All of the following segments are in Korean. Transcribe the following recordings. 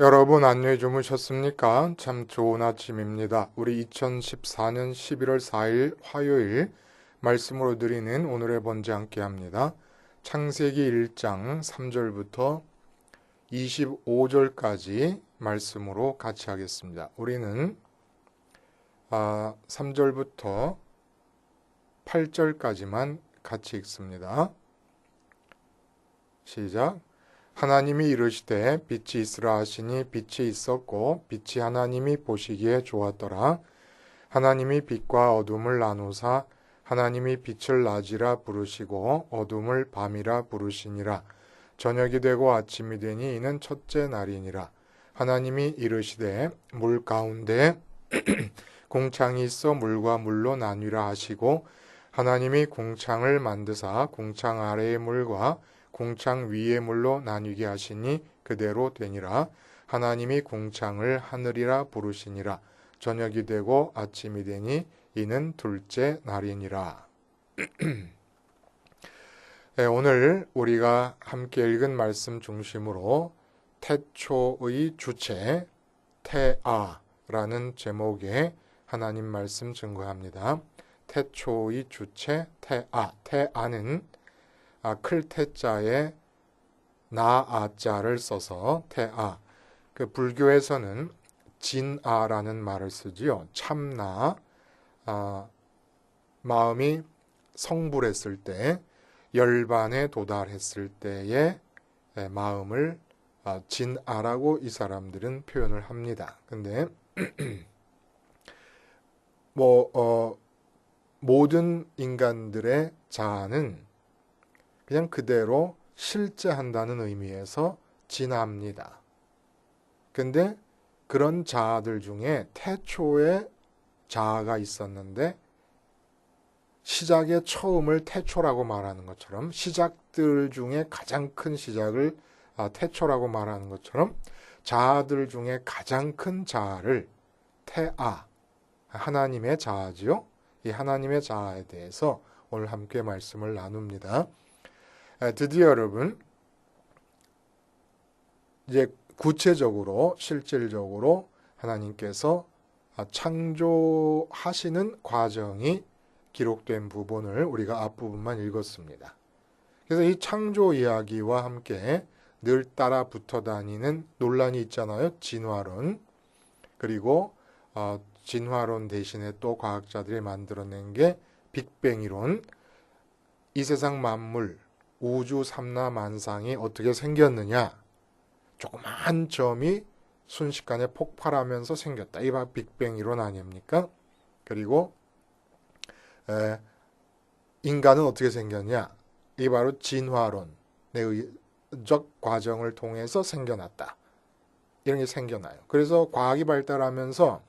여러분 안녕히 주무셨습니까? 참 좋은 아침입니다. 우리 2014년 11월 4일 화요일 말씀으로 드리는 오늘의 번제 함께 합니다. 창세기 1장 3절부터 25절까지 말씀으로 같이 하겠습니다. 우리는 3절부터 8절까지만 같이 읽습니다. 시작. 하나님이 이르시되 빛이 있으라 하시니 빛이 있었고 빛이 하나님이 보시기에 좋았더라. 하나님이 빛과 어둠을 나누사 하나님이 빛을 낮이라 부르시고 어둠을 밤이라 부르시니라. 저녁이 되고 아침이 되니 이는 첫째 날이니라. 하나님이 이르시되 물 가운데 공창이 있어 물과 물로 나뉘라 하시고 하나님이 공창을 만드사 공창 아래의 물과 공창 위의 물로 나뉘게 하시니 그대로 되니라. 하나님이 공창을 하늘이라 부르시니라. 저녁이 되고 아침이 되니 이는 둘째 날이니라. 네, 오늘 우리가 함께 읽은 말씀 중심으로 태초의 주체 태아라는 제목의 하나님 말씀 증거합니다. 태초의 주체 태아. 태아는 클 태자에 나아자를 써서 태아. 그 불교에서는 진아라는 말을 쓰지요. 참나. 마음이 성불했을 때, 열반에 도달했을 때의 마음을 진아라고 이 사람들은 표현을 합니다. 근데 모든 인간들의 자아는 그냥 그대로 실제한다는 의미에서 진화합니다. 근데 그런 자아들 중에 태초에 자아가 있었는데 시작의 처음을 태초라고 말하는 것처럼 시작들 중에 가장 큰 시작을 태초라고 말하는 것처럼 자아들 중에 가장 큰 자아를 태아, 하나님의 자아지요. 이 하나님의 자아에 대해서 오늘 함께 말씀을 나눕니다. 드디어 여러분 이제 구체적으로 실질적으로 하나님께서 창조하시는 과정이 기록된 부분을 우리가 앞부분만 읽었습니다. 그래서 이 창조 이야기와 함께 늘 따라 붙어 다니는 논란이 있잖아요. 진화론. 그리고 진화론 대신에 또 과학자들이 만들어낸 게 빅뱅 이론. 이 세상 만물 우주 삼라만상이 어떻게 생겼느냐? 조그마한 점이 순식간에 폭발하면서 생겼다. 이 바로 빅뱅 이론 아닙니까? 그리고 인간은 어떻게 생겼냐? 이 바로 진화론의 의적 과정을 통해서 생겨났다. 이런 게 생겨나요. 그래서 과학이 발달하면서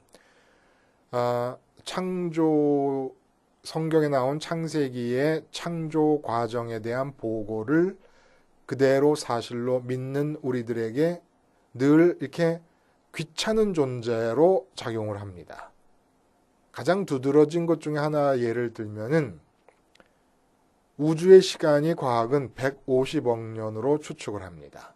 창조 성경에 나온 창세기의 창조 과정에 대한 보고를 그대로 사실로 믿는 우리들에게 늘 이렇게 귀찮은 존재로 작용을 합니다. 가장 두드러진 것 중에 하나 예를 들면은 우주의 시간이 과학은 150억 년으로 추측을 합니다.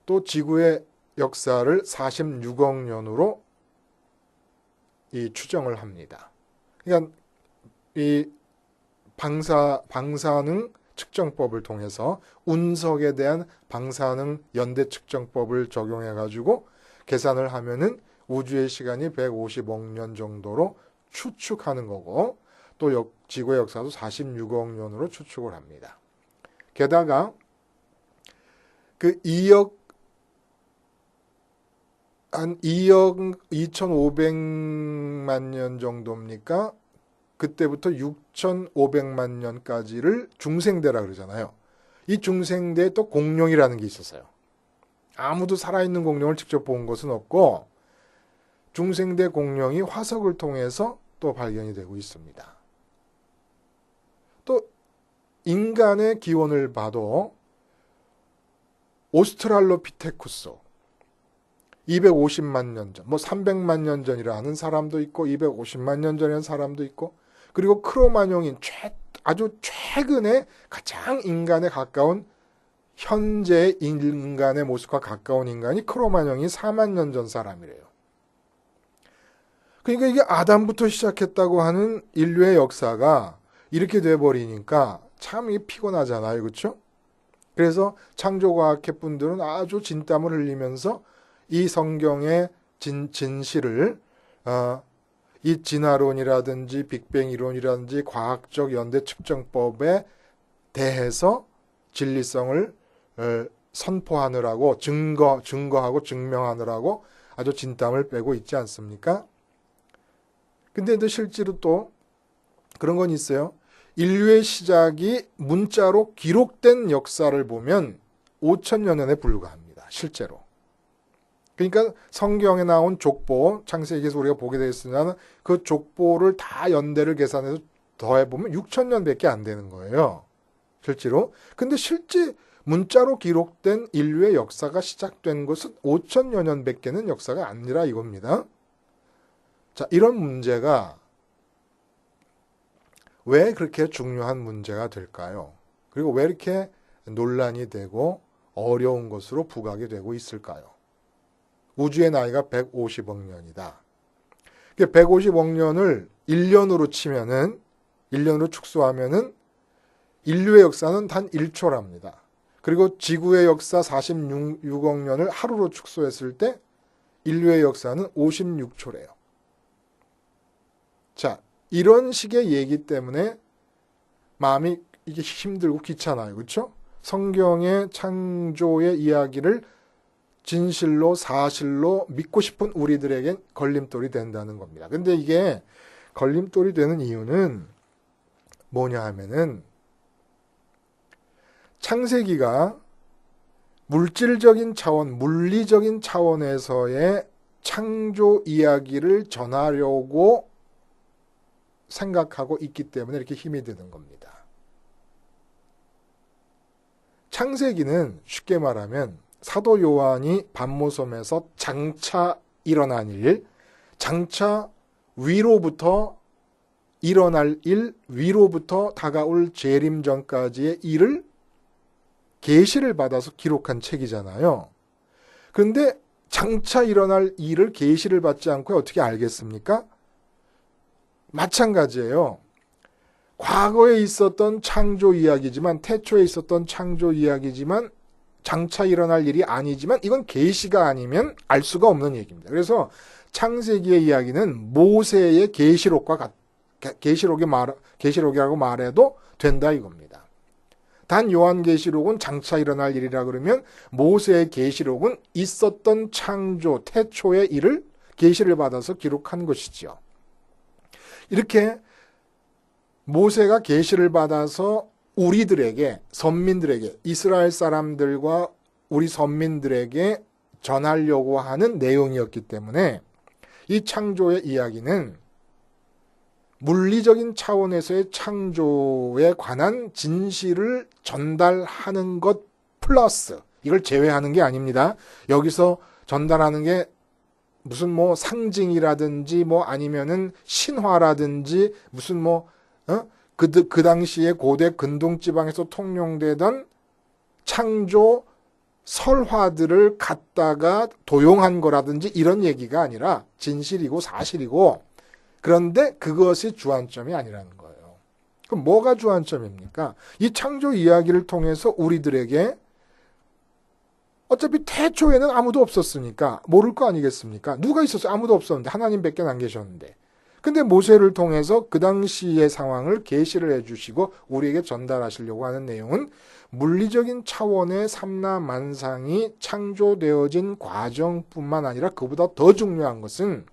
또 지구의 역사를 46억 년으로 추정을 합니다. 그러니까 이 방사능 측정법을 통해서 운석에 대한 방사능 연대 측정법을 적용해 가지고 계산을 하면은 우주의 시간이 150억 년 정도로 추측하는 거고 또 지구의 역사도 46억 년으로 추측을 합니다. 게다가 그 2억 2,500만 년 정도입니까? 그때부터 6,500만 년까지를 중생대라 그러잖아요. 이 중생대에 또 공룡이라는 게 있었어요. 아무도 살아있는 공룡을 직접 본 것은 없고 중생대 공룡이 화석을 통해서 또 발견이 되고 있습니다. 또 인간의 기원을 봐도 오스트랄로피테쿠스 250만 년 전, 300만 년 전이라 하는 사람도 있고 250만 년 전이라는 사람도 있고 그리고 크로마뇽인 아주 최근에 가장 인간에 가까운 현재 인간의 모습과 가까운 인간이 크로마뇽이 4만 년 전 사람이래요. 그러니까 이게 아담부터 시작했다고 하는 인류의 역사가 이렇게 돼버리니까 참 이게 피곤하잖아요. 그렇죠? 그래서 창조과학회 분들은 아주 진땀을 흘리면서 이 성경의 진실을 이 진화론이라든지 빅뱅 이론이라든지 과학적 연대 측정법에 대해서 진리성을 선포하느라고 증거하고 증명하느라고 아주 진땀을 빼고 있지 않습니까? 근데 실제로 또 그런 건 있어요. 인류의 시작이 문자로 기록된 역사를 보면 5천여 년에 불과합니다. 실제로. 그러니까 성경에 나온 족보, 창세기에서 우리가 보게 되었으면 그 족보를 다 연대를 계산해서 더해보면 6천 년밖에 안 되는 거예요. 실제로. 근데 실제 문자로 기록된 인류의 역사가 시작된 것은 5천여 년밖에는 역사가 아니라 이겁니다. 자, 이런 문제가 왜 그렇게 중요한 문제가 될까요? 그리고 왜 이렇게 논란이 되고 어려운 것으로 부각이 되고 있을까요? 우주의 나이가 150억 년이다. 150억 년을 1년으로 치면은, 1년으로 축소하면은 인류의 역사는 단 1초랍니다. 그리고 지구의 역사 46억 년을 하루로 축소했을 때 인류의 역사는 56초래요. 자, 이런 식의 얘기 때문에 마음이 이게 힘들고 귀찮아요. 그렇죠? 성경의 창조의 이야기를 진실로 사실로 믿고 싶은 우리들에겐 걸림돌이 된다는 겁니다. 근데 이게 걸림돌이 되는 이유는 뭐냐 하면은 창세기가 물질적인 차원, 물리적인 차원에서의 창조 이야기를 전하려고 생각하고 있기 때문에 이렇게 힘이 드는 겁니다. 창세기는 쉽게 말하면 사도 요한이 반모섬에서 장차 일어난 일, 장차 위로부터 일어날 일, 위로부터 다가올 재림 전까지의 일을 계시를 받아서 기록한 책이잖아요. 그런데 장차 일어날 일을 계시를 받지 않고 어떻게 알겠습니까? 마찬가지예요. 과거에 있었던 창조 이야기지만, 태초에 있었던 창조 이야기지만 장차 일어날 일이 아니지만 이건 계시가 아니면 알 수가 없는 얘기입니다. 그래서 창세기의 이야기는 모세의 계시록이라고 말해도 된다 이겁니다. 단 요한계시록은 장차 일어날 일이라 그러면 모세의 계시록은 있었던 창조, 태초의 일을 계시를 받아서 기록한 것이지요. 이렇게 모세가 계시를 받아서 우리들에게, 선민들에게, 이스라엘 사람들과 우리 선민들에게 전하려고 하는 내용이었기 때문에 이 창조의 이야기는 물리적인 차원에서의 창조에 관한 진실을 전달하는 것 플러스, 이걸 제외하는 게 아닙니다. 여기서 전달하는 게 무슨 뭐 상징이라든지 뭐 아니면은 신화라든지 무슨 뭐 그 당시에 고대 근동 지방에서 통용되던 창조 설화들을 갖다가 도용한 거라든지 이런 얘기가 아니라 진실이고 사실이고, 그런데 그것이 주안점이 아니라는 거예요. 그럼 뭐가 주안점입니까? 이 창조 이야기를 통해서 우리들에게 어차피 태초에는 아무도 없었으니까 모를 거 아니겠습니까? 누가 있었어요? 아무도 없었는데, 하나님밖에 안 계셨는데. 근데 모세를 통해서 그 당시의 상황을 계시를 해주시고 우리에게 전달하시려고 하는 내용은 물리적인 차원의 삼라만상이 창조되어진 과정뿐만 아니라 그보다 더 중요한 것은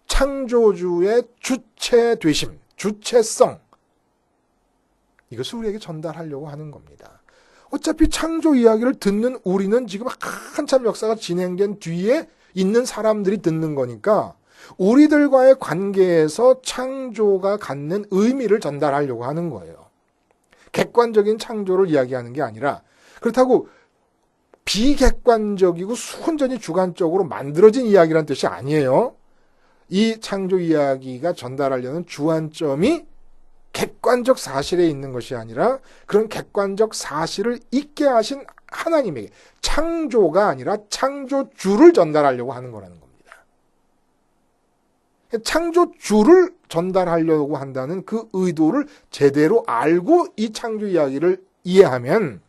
창조주의 주체되심, 주체성, 이것을 우리에게 전달하려고 하는 겁니다. 어차피 창조 이야기를 듣는 우리는 지금 한참 역사가 진행된 뒤에 있는 사람들이 듣는 거니까 우리들과의 관계에서 창조가 갖는 의미를 전달하려고 하는 거예요. 객관적인 창조를 이야기하는 게 아니라, 그렇다고 비객관적이고 순전히 주관적으로 만들어진 이야기라는 뜻이 아니에요. 이 창조 이야기가 전달하려는 주안점이 객관적 사실에 있는 것이 아니라 그런 객관적 사실을 있게 하신 하나님에게 창조가 아니라 창조주를 전달하려고 하는 거라는 겁니다. 창조주를 전달하려고 한다는 그 의도를 제대로 알고 이 창조 이야기를 이해하면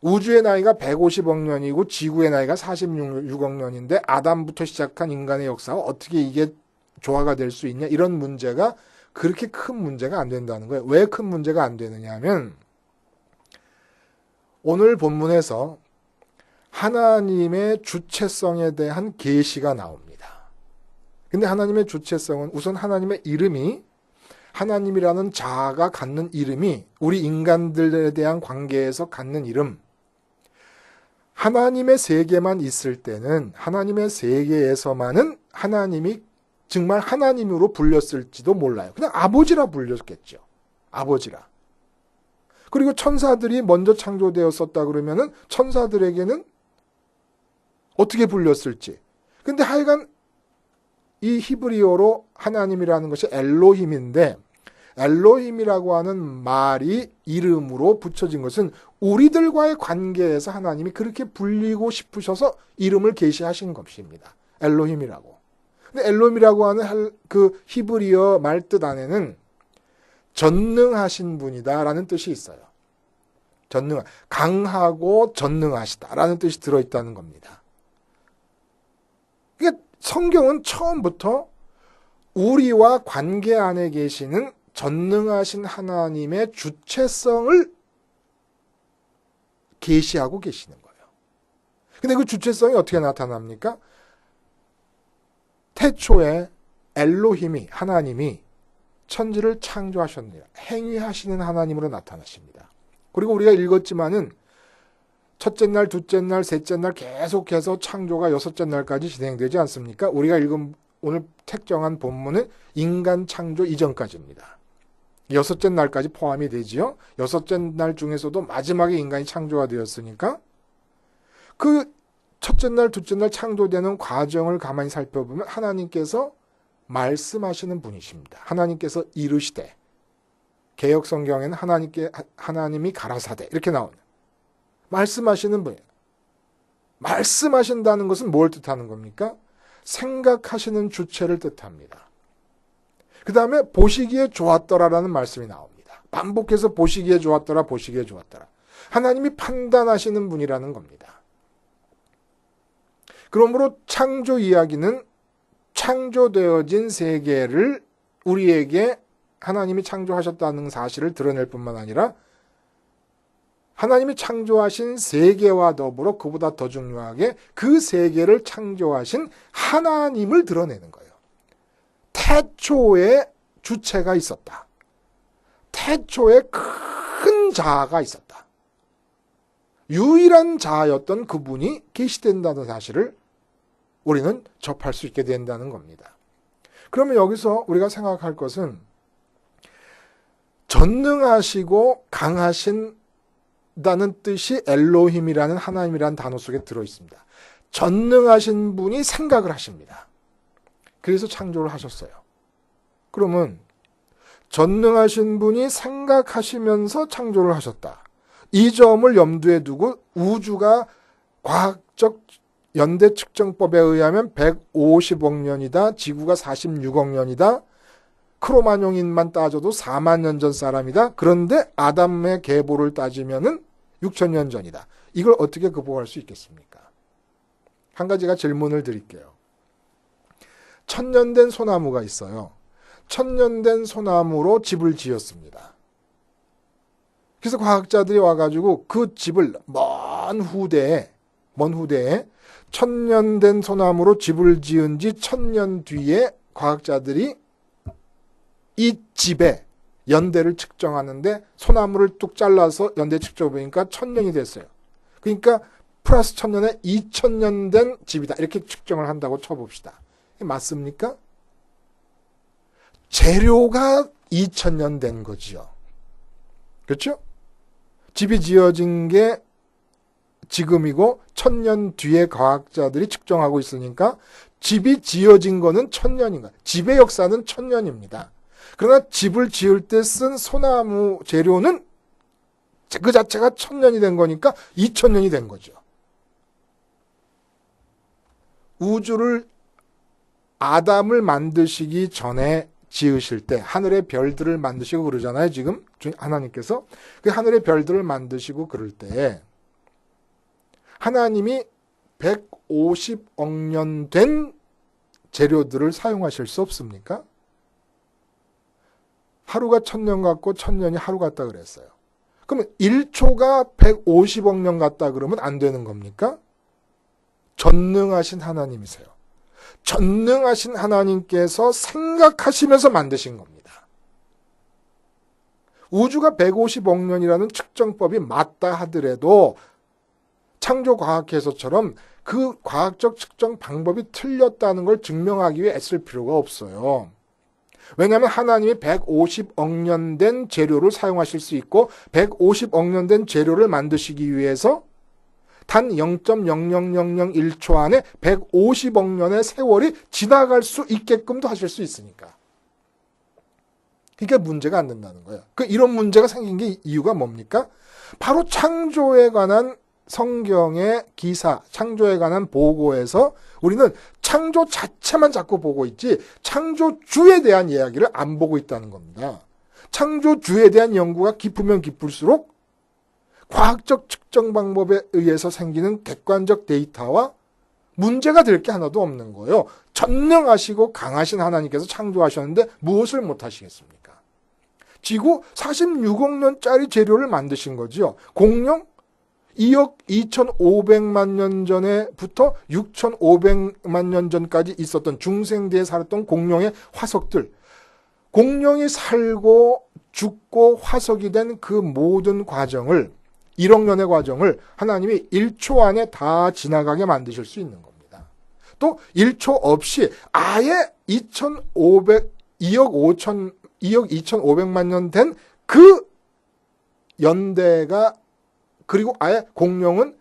우주의 나이가 150억 년이고 지구의 나이가 46억 년인데 아담부터 시작한 인간의 역사가 어떻게 이게 조화가 될 수 있냐, 이런 문제가 그렇게 큰 문제가 안 된다는 거예요. 왜 큰 문제가 안 되느냐 하면 오늘 본문에서 하나님의 주체성에 대한 계시가 나옵니다. 근데 하나님의 주체성은 우선 하나님의 이름이, 하나님이라는 자아가 갖는 이름이 우리 인간들에 대한 관계에서 갖는 이름, 하나님의 세계만 있을 때는 하나님의 세계에서만은 하나님이 정말 하나님으로 불렸을지도 몰라요. 그냥 아버지라 불렸겠죠. 아버지라. 그리고 천사들이 먼저 창조되었었다 그러면은 천사들에게는 어떻게 불렸을지. 근데 하여간 이 히브리어로 하나님이라는 것이 엘로힘인데, 엘로힘이라고 하는 말이 이름으로 붙여진 것은 우리들과의 관계에서 하나님이 그렇게 불리고 싶으셔서 이름을 계시하신 것입니다. 엘로힘이라고. 근데 엘로힘이라고 하는 그 히브리어 말뜻 안에는 전능하신 분이다라는 뜻이 있어요. 강하고 전능하시다라는 뜻이 들어있다는 겁니다. 그러니까 성경은 처음부터 우리와 관계 안에 계시는 전능하신 하나님의 주체성을 계시하고 계시는 거예요. 근데 그 주체성이 어떻게 나타납니까? 태초에 엘로힘이, 하나님이 천지를 창조하셨느냐, 행위하시는 하나님으로 나타나십니다. 그리고 우리가 읽었지만은 첫째 날, 둘째 날, 셋째 날 계속해서 창조가 여섯째 날까지 진행되지 않습니까? 우리가 읽은 오늘 택정한 본문은 인간 창조 이전까지입니다. 여섯째 날까지 포함이 되지요. 여섯째 날 중에서도 마지막에 인간이 창조가 되었으니까 그 첫째 날, 둘째 날 창조되는 과정을 가만히 살펴보면 하나님께서 말씀하시는 분이십니다. 하나님께서 이르시되, 개역 성경에는 하나님이 가라사대 이렇게 나오는 말씀하시는 분이에요. 말씀하신다는 것은 뭘 뜻하는 겁니까? 생각하시는 주체를 뜻합니다. 그 다음에 보시기에 좋았더라라는 말씀이 나옵니다. 반복해서 보시기에 좋았더라, 보시기에 좋았더라. 하나님이 판단하시는 분이라는 겁니다. 그러므로 창조 이야기는 창조되어진 세계를 우리에게 하나님이 창조하셨다는 사실을 드러낼 뿐만 아니라 하나님이 창조하신 세계와 더불어 그보다 더 중요하게 그 세계를 창조하신 하나님을 드러내는 거예요. 태초에 주체가 있었다. 태초에 큰 자아가 있었다. 유일한 자아였던 그분이 계시된다는 사실을 우리는 접할 수 있게 된다는 겁니다. 그러면 여기서 우리가 생각할 것은 전능하시고 강하신다는 뜻이 엘로힘이라는 하나님이라는 단어 속에 들어있습니다. 전능하신 분이 생각을 하십니다. 그래서 창조를 하셨어요. 그러면 전능하신 분이 생각하시면서 창조를 하셨다. 이 점을 염두에 두고 우주가 과학적 연대 측정법에 의하면 150억 년이다. 지구가 46억 년이다. 크로마뇽인만 따져도 4만 년 전 사람이다. 그런데 아담의 계보를 따지면은 6천 년 전이다. 이걸 어떻게 극복할 수 있겠습니까? 한 가지가 질문을 드릴게요. 1000년 된 소나무가 있어요. 1000년 된 소나무로 집을 지었습니다. 그래서 과학자들이 와가지고 그 집을 먼 후대에 1000년 된 소나무로 집을 지은 지 1000년 뒤에 과학자들이 이 집의 연대를 측정하는데 소나무를 뚝 잘라서 연대 측정해 보니까 1000년이 됐어요. 그러니까 플러스 1000년에 2000년 된 집이다. 이렇게 측정을 한다고 쳐봅시다. 맞습니까? 재료가 2000년 된 거지요. 그렇죠? 집이 지어진 게 지금이고 1000년 뒤에 과학자들이 측정하고 있으니까 집이 지어진 거는 1000년인 거예요. 집의 역사는 1000년입니다. 그러나 집을 지을 때 쓴 소나무 재료는 그 자체가 1000년이 된 거니까 2000년이 된 거죠. 우주를 아담을 만드시기 전에 지으실 때 하늘의 별들을 만드시고 그러잖아요. 지금 하나님께서 그 하늘의 별들을 만드시고 그럴 때 하나님이 150억 년 된 재료들을 사용하실 수 없습니까? 하루가 1000년 같고 1000년이 하루 같다 그랬어요. 그러면 1초가 150억 년 같다 그러면 안 되는 겁니까? 전능하신 하나님이세요. 전능하신 하나님께서 생각하시면서 만드신 겁니다. 우주가 150억 년이라는 측정법이 맞다 하더라도 창조과학회에서처럼 그 과학적 측정 방법이 틀렸다는 걸 증명하기 위해 애쓸 필요가 없어요. 왜냐하면 하나님이 150억 년 된 재료를 사용하실 수 있고 150억 년 된 재료를 만드시기 위해서 단 0.00001초 안에 150억 년의 세월이 지나갈 수 있게끔도 하실 수 있으니까. 그러니까 문제가 안 된다는 거예요. 이런 문제가 생긴 게 이유가 뭡니까? 바로 창조에 관한 성경의 기사, 창조에 관한 보고에서 우리는 창조 자체만 자꾸 보고 있지 창조주에 대한 이야기를 안 보고 있다는 겁니다. 창조주에 대한 연구가 깊으면 깊을수록 과학적 측정 방법에 의해서 생기는 객관적 데이터와 문제가 될 게 하나도 없는 거예요. 전능하시고 강하신 하나님께서 창조하셨는데 무엇을 못하시겠습니까? 지구 46억 년짜리 재료를 만드신 거죠. 공룡 2억 2,500만 년 전에부터 6,500만 년 전까지 있었던 중생대에 살았던 공룡의 화석들, 공룡이 살고 죽고 화석이 된 그 모든 과정을 1억 년의 과정을 하나님이 1초 안에 다 지나가게 만드실 수 있는 겁니다. 또 1초 없이 아예 2억 2,500만 년 된 그 연대가 그리고 아예 공룡은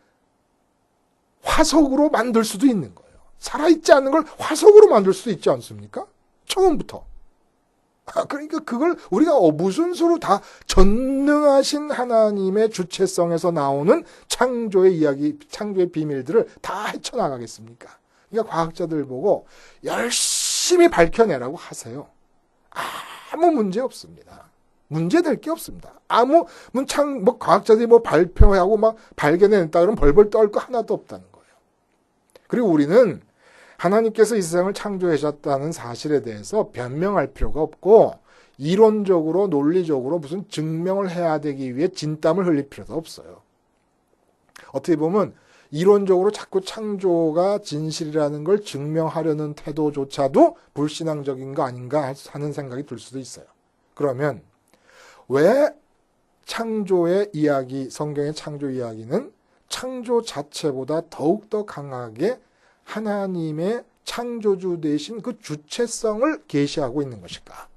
화석으로 만들 수도 있는 거예요. 살아있지 않은 걸 화석으로 만들 수도 있지 않습니까? 처음부터. 그러니까 그걸 우리가 무슨 수로 다 전능하신 하나님의 주체성에서 나오는 창조의 이야기, 창조의 비밀들을 다 헤쳐나가겠습니까? 그러니까 과학자들 보고 열심히 밝혀내라고 하세요. 아무 문제 없습니다. 문제될 게 없습니다. 과학자들이 발표하고 발견해냈다 그러면 벌벌 떨 거 하나도 없다는 거예요. 그리고 우리는 하나님께서 이 세상을 창조하셨다는 사실에 대해서 변명할 필요가 없고 이론적으로 논리적으로 무슨 증명을 해야 되기 위해 진땀을 흘릴 필요도 없어요. 어떻게 보면 이론적으로 자꾸 창조가 진실이라는 걸 증명하려는 태도조차도 불신앙적인 거 아닌가 하는 생각이 들 수도 있어요. 그러면 왜 창조의 이야기, 성경의 창조 이야기는 창조 자체보다 더욱더 강하게 하나님의 창조주 대신 그 주체성을 계시하고 있는 것일까?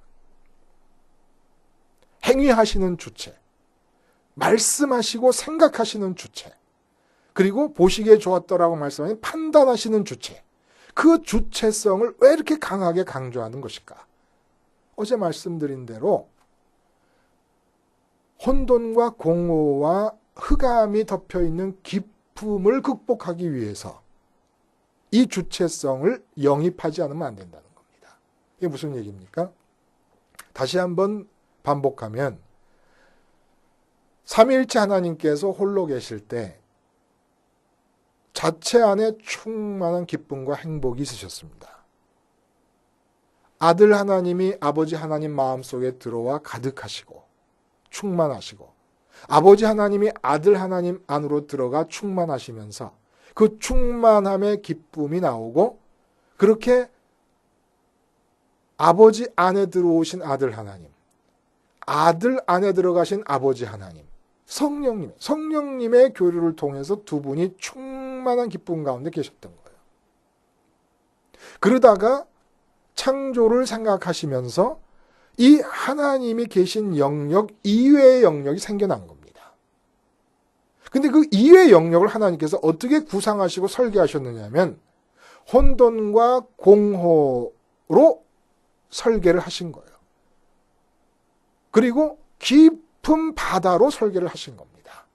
행위하시는 주체, 말씀하시고 생각하시는 주체, 그리고 보시기에 좋았더라고 말씀하신 판단하시는 주체, 그 주체성을 왜 이렇게 강하게 강조하는 것일까? 어제 말씀드린 대로 혼돈과 공허와 흑암이 덮여있는 기품을 극복하기 위해서 이 주체성을 영입하지 않으면 안 된다는 겁니다. 이게 무슨 얘기입니까? 다시 한번 반복하면 삼위일체 하나님께서 홀로 계실 때 자체 안에 충만한 기쁨과 행복이 있으셨습니다. 아들 하나님이 아버지 하나님 마음속에 들어와 가득하시고 충만하시고 아버지 하나님이 아들 하나님 안으로 들어가 충만하시면서 그 충만함의 기쁨이 나오고 그렇게 아버지 안에 들어오신 아들 하나님, 아들 안에 들어가신 아버지 하나님, 성령님의 교류를 통해서 두 분이 충만한 기쁨 가운데 계셨던 거예요. 그러다가 창조를 생각하시면서 이 하나님이 계신 영역 이외의 영역이 생겨난 겁니다. 근데 그 이외의 영역을 하나님께서 어떻게 구상하시고 설계하셨느냐면 혼돈과 공허로 설계를 하신 거예요. 그리고 깊은 바다로 설계를 하신 겁니다.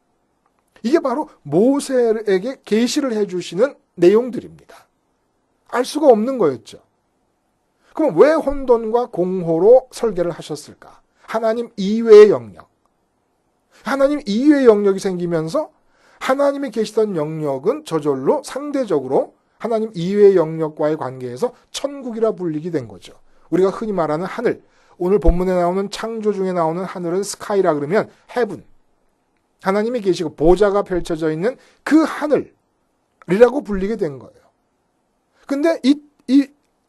이게 바로 모세에게 계시를 해주시는 내용들입니다. 알 수가 없는 거였죠. 그럼 왜 혼돈과 공호로 설계를 하셨을까? 하나님 이외의 영역. 하나님 이외의 영역이 생기면서 하나님이 계시던 영역은 저절로 상대적으로 하나님 이외의 영역과의 관계에서 천국이라 불리게 된 거죠. 우리가 흔히 말하는 하늘, 오늘 본문에 나오는 창조 중에 나오는 하늘은 스카이라 그러면 헤븐, 하나님이 계시고 보좌가 펼쳐져 있는 그 하늘이라고 불리게 된 거예요. 근데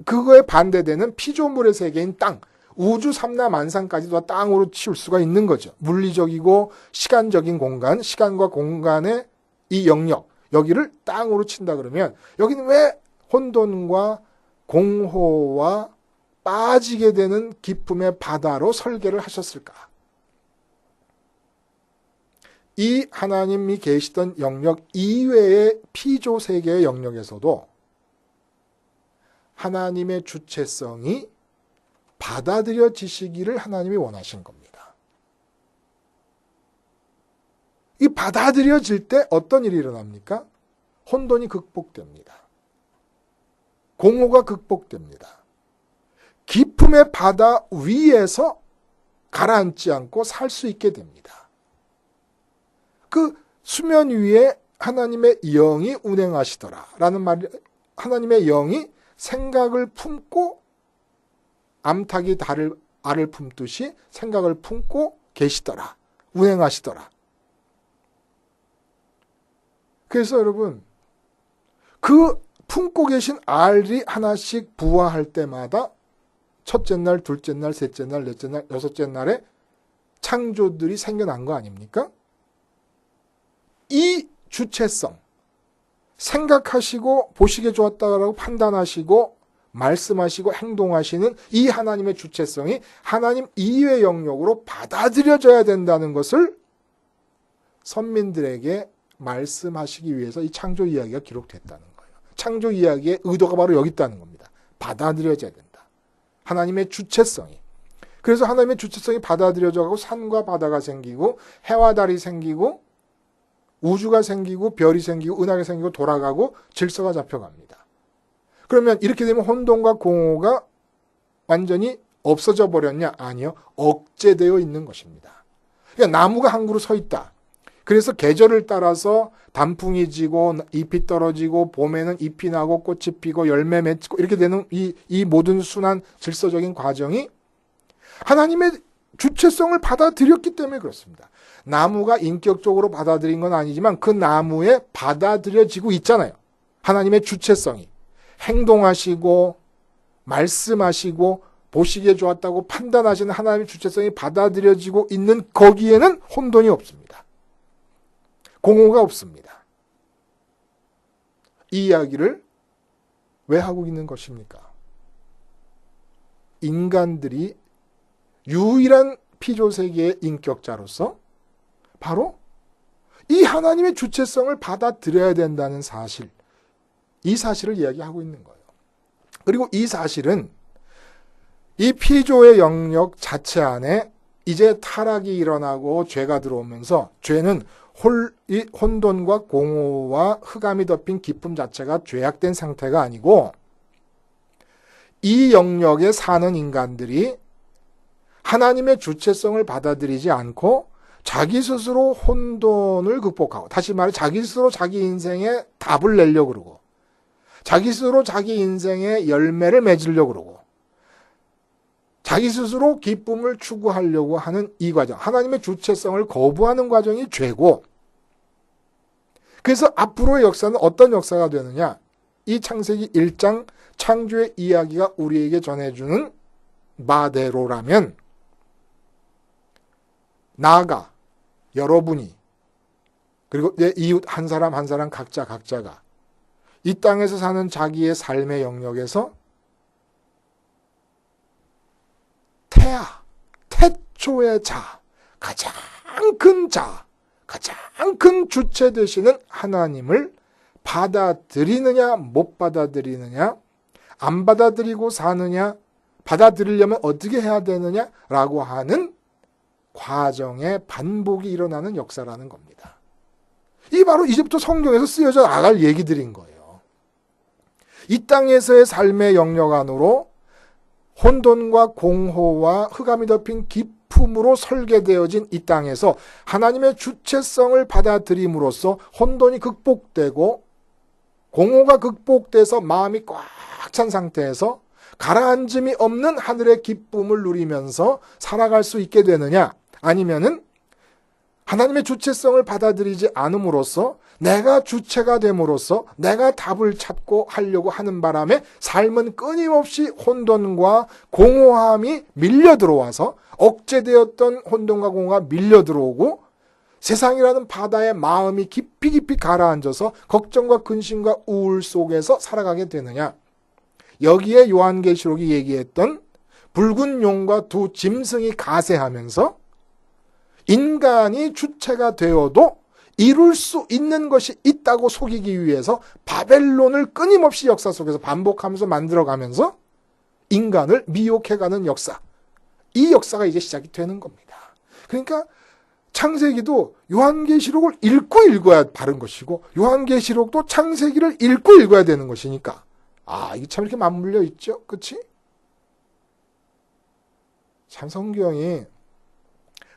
그거에 반대되는 피조물의 세계인 땅, 우주 삼라만상까지도 땅으로 치울 수가 있는 거죠. 물리적이고 시간적인 공간, 시간과 공간의 이 영역, 여기를 땅으로 친다 그러면 여기는 왜 혼돈과 공호와 빠지게 되는 기쁨의 바다로 설계를 하셨을까? 이 하나님이 계시던 영역 이외의 피조 세계의 영역에서도 하나님의 주체성이 받아들여지시기를 하나님이 원하신 겁니다. 이 받아들여질 때 어떤 일이 일어납니까? 혼돈이 극복됩니다. 공허가 극복됩니다. 기쁨의 바다 위에서 가라앉지 않고 살 수 있게 됩니다. 그 수면 위에 하나님의 영이 운행하시더라 라는 말이, 하나님의 영이 생각을 품고 암탉이 알을 품듯이 생각을 품고 계시더라. 운행하시더라. 그래서 여러분, 그 품고 계신 알이 하나씩 부화할 때마다 첫째 날, 둘째 날, 셋째 날, 넷째 날, 여섯째 날에 창조들이 생겨난 거 아닙니까? 이 주체성, 생각하시고 보시기에 좋았다라고 판단하시고 말씀하시고 행동하시는 이 하나님의 주체성이 하나님 이외의 영역으로 받아들여져야 된다는 것을 선민들에게 말씀하시기 위해서 이 창조 이야기가 기록됐다는 거예요. 창조 이야기의 의도가 바로 여기 있다는 겁니다. 받아들여져야 된다. 하나님의 주체성이. 그래서 하나님의 주체성이 받아들여져가고 산과 바다가 생기고 해와 달이 생기고 우주가 생기고 별이 생기고 은하가 생기고 돌아가고 질서가 잡혀갑니다. 그러면 이렇게 되면 혼돈과 공허가 완전히 없어져 버렸냐? 아니요. 억제되어 있는 것입니다. 그러니까 나무가 한 그루 서 있다. 그래서 계절을 따라서 단풍이 지고 잎이 떨어지고 봄에는 잎이 나고 꽃이 피고 열매 맺고 이렇게 되는 이 모든 순환 질서적인 과정이 하나님의 주체성을 받아들였기 때문에 그렇습니다. 나무가 인격적으로 받아들인 건 아니지만 그 나무에 받아들여지고 있잖아요. 하나님의 주체성이. 행동하시고 말씀하시고 보시기에 좋았다고 판단하시는 하나님의 주체성이 받아들여지고 있는 거기에는 혼돈이 없습니다. 공허가 없습니다. 이 이야기를 왜 하고 있는 것입니까? 인간들이 유일한 피조세계의 인격자로서 바로 이 하나님의 주체성을 받아들여야 된다는 사실, 이 사실을 이야기하고 있는 거예요. 그리고 이 사실은 이 피조의 영역 자체 안에 이제 타락이 일어나고 죄가 들어오면서 죄는 이 혼돈과 공허와 흑암이 덮인 기쁨 자체가 죄악된 상태가 아니고 이 영역에 사는 인간들이 하나님의 주체성을 받아들이지 않고 자기 스스로 혼돈을 극복하고, 다시 말해 자기 스스로 자기 인생에 답을 내려고 그러고 자기 스스로 자기 인생에 열매를 맺으려고 그러고 자기 스스로 기쁨을 추구하려고 하는 이 과정, 하나님의 주체성을 거부하는 과정이 죄고, 그래서 앞으로의 역사는 어떤 역사가 되느냐? 이 창세기 1장 창조의 이야기가 우리에게 전해주는 바대로라면 나아가 여러분이 그리고 내 이웃 한 사람 한 사람 각자가 이 땅에서 사는 자기의 삶의 영역에서 태초의 자, 가장 큰 자, 가장 큰 주체 되시는 하나님을 받아들이느냐 못 받아들이느냐, 안 받아들이고 사느냐, 받아들이려면 어떻게 해야 되느냐라고 하는 과정의 반복이 일어나는 역사라는 겁니다. 이 바로 이제부터 성경에서 쓰여져 나갈 얘기들인 거예요. 이 땅에서의 삶의 영역 안으로 혼돈과 공허와 흑암이 덮인 기품으로 설계되어진 이 땅에서 하나님의 주체성을 받아들임으로써 혼돈이 극복되고 공허가 극복돼서 마음이 꽉 찬 상태에서 가라앉음이 없는 하늘의 기쁨을 누리면서 살아갈 수 있게 되느냐, 아니면은 하나님의 주체성을 받아들이지 않음으로써 내가 주체가 됨으로써 내가 답을 찾고 하려고 하는 바람에 삶은 끊임없이 혼돈과 공허함이 밀려 들어와서 억제되었던 혼돈과 공허가 밀려 들어오고 세상이라는 바다에 마음이 깊이 가라앉아서 걱정과 근심과 우울 속에서 살아가게 되느냐. 여기에 요한계시록이 얘기했던 붉은 용과 두 짐승이 가세하면서 인간이 주체가 되어도 이룰 수 있는 것이 있다고 속이기 위해서 바벨론을 끊임없이 역사 속에서 반복하면서 만들어가면서 인간을 미혹해가는 역사. 이 역사가 이제 시작이 되는 겁니다. 그러니까 창세기도 요한계시록을 읽고 읽어야 바른 것이고 요한계시록도 창세기를 읽고 읽어야 되는 것이니까 이게 참 이렇게 맞물려 있죠. 그치? 참 성경이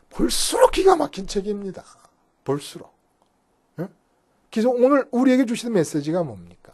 볼수록 기가 막힌 책입니다. 볼수록. 그래서 오늘 우리에게 주시는 메시지가 뭡니까?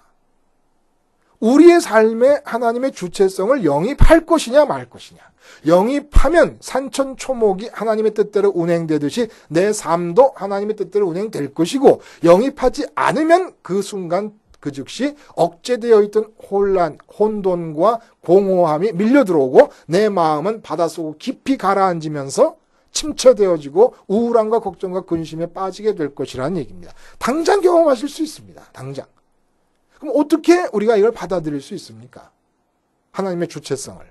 우리의 삶에 하나님의 주체성을 영입할 것이냐 말 것이냐. 영입하면 산천초목이 하나님의 뜻대로 운행되듯이 내 삶도 하나님의 뜻대로 운행될 것이고, 영입하지 않으면 그 순간 그 즉시 억제되어 있던 혼란, 혼돈과 공허함이 밀려 들어오고 내 마음은 바닷속으로 깊이 가라앉으면서 침체되어지고 우울함과 걱정과 근심에 빠지게 될 것이라는 얘기입니다. 당장 경험하실 수 있습니다. 당장. 그럼 어떻게 우리가 이걸 받아들일 수 있습니까? 하나님의 주체성을.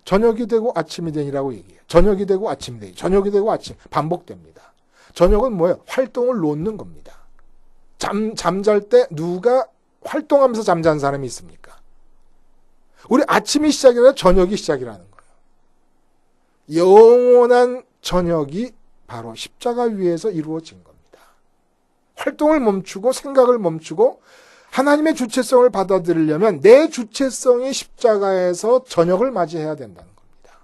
저녁이 되고 아침이 되니라고 얘기해요. 저녁이 되고 아침이 되니. 저녁이 되고 아침. 반복됩니다. 저녁은 뭐예요? 활동을 놓는 겁니다. 잠잘 때 누가 활동하면서 잠자는 사람이 있습니까? 우리 아침이 시작이 아니라 저녁이 시작이라는 거예요. 영원한 저녁이 바로 십자가 위에서 이루어진 겁니다. 활동을 멈추고 생각을 멈추고 하나님의 주체성을 받아들이려면 내 주체성이 십자가에서 저녁을 맞이해야 된다는 겁니다.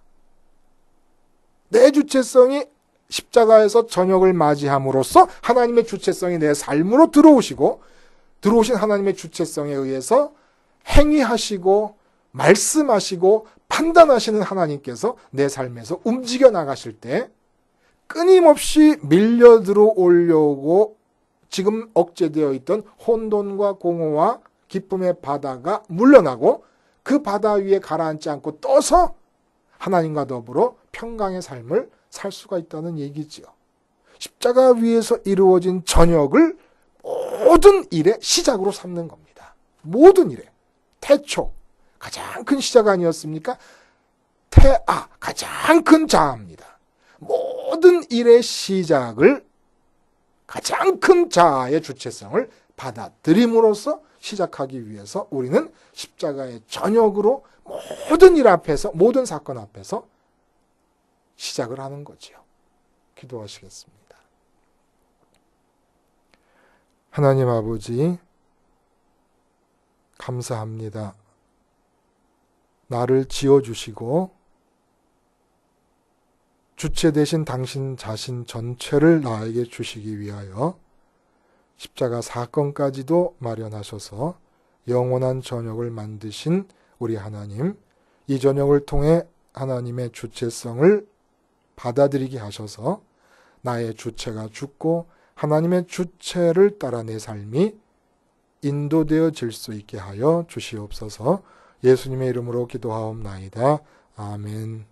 내 주체성이 십자가에서 저녁을 맞이함으로써 하나님의 주체성이 내 삶으로 들어오신 하나님의 주체성에 의해서 행위하시고 말씀하시고 판단하시는 하나님께서 내 삶에서 움직여 나가실 때 끊임없이 밀려 들어오려고 지금 억제되어 있던 혼돈과 공허와 기쁨의 바다가 물러나고 그 바다 위에 가라앉지 않고 떠서 하나님과 더불어 평강의 삶을 살 수가 있다는 얘기지요. 십자가 위에서 이루어진 저녁을 모든 일의 시작으로 삼는 겁니다. 모든 일의 태초, 가장 큰 시작 아니었습니까? 태아, 가장 큰 자아입니다. 모든 일의 시작을 가장 큰 자아의 주체성을 받아들임으로써 시작하기 위해서 우리는 십자가의 저녁으로 모든 일 앞에서, 모든 사건 앞에서 시작을 하는 거지요. 기도하시겠습니다. 하나님 아버지, 감사합니다. 나를 지어주시고 주체 되신 당신 자신 전체를 나에게 주시기 위하여 십자가 사건까지도 마련하셔서 영원한 저녁을 만드신 우리 하나님, 이 저녁을 통해 하나님의 주체성을 받아들이게 하셔서 나의 주체가 죽고 하나님의 주체를 따라 내 삶이 인도되어질 수 있게 하여 주시옵소서. 예수님의 이름으로 기도하옵나이다. 아멘.